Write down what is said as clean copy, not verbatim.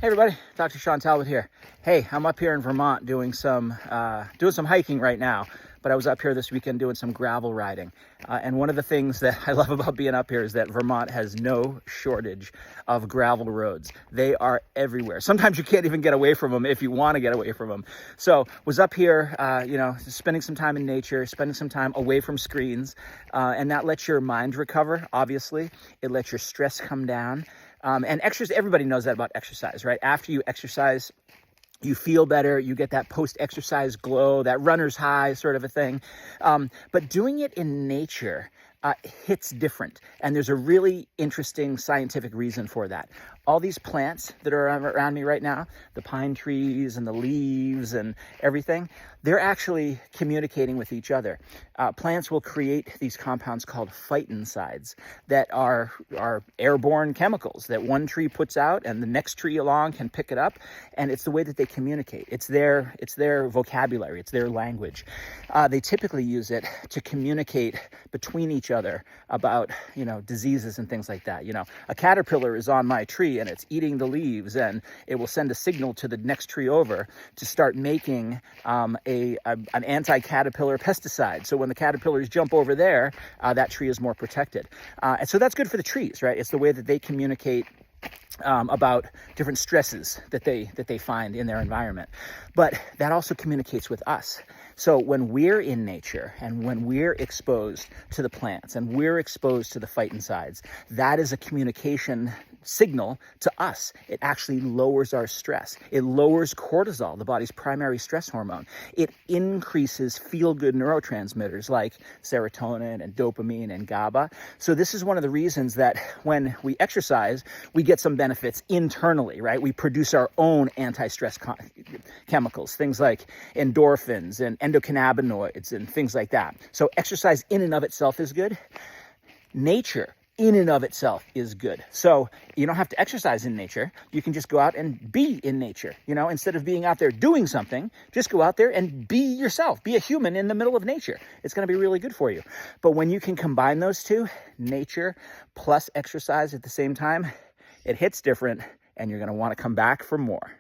Hey everybody, Dr. Sean Talbot here. Hey, I'm up here in Vermont doing some hiking right now, but I was up here this weekend doing some gravel riding. And one of the things that I love about being up here is that Vermont has no shortage of gravel roads. They are everywhere. Sometimes you can't even get away from them if you want to get away from them. So was up here, spending some time in nature, spending some time away from screens, and that lets your mind recover, obviously. It lets your stress come down. And exercise, everybody knows that about exercise, right? After you exercise, you feel better, you get that post-exercise glow, that runner's high sort of a thing. But doing it in nature hits different. And there's a really interesting scientific reason for that. All these plants that are around me right now, the pine trees and the leaves and everything, they're actually communicating with each other. Plants will create these compounds called phytoncides that are airborne chemicals that one tree puts out and the next tree along can pick it up. And it's the way that they communicate. It's their vocabulary, it's their language. They typically use it to communicate between each other about, diseases and things like that. A caterpillar is on my tree and it's eating the leaves, and it will send a signal to the next tree over to start making an anti-caterpillar pesticide. So when the caterpillars jump over there, that tree is more protected. And so that's good for the trees, right? It's the way that they communicate about different stresses that they find in their environment. But that also communicates with us. So when we're in nature and when we're exposed to the plants and we're exposed to the phytoncides, that is a communication signal to us. It actually lowers our stress. It lowers cortisol, the body's primary stress hormone. It increases feel-good neurotransmitters like serotonin and dopamine and GABA. So this is one of the reasons that when we exercise, we get some benefits internally, right? We produce our own anti-stress chemicals, things like endorphins and endocannabinoids and things like that. So exercise in and of itself is good. Nature in and of itself is good. So you don't have to exercise in nature. You can just go out and be in nature. Instead of being out there doing something, just go out there and be yourself. Be a human in the middle of nature. It's going to be really good for you. But when you can combine those two, nature plus exercise at the same time, it hits different, and you're going to want to come back for more.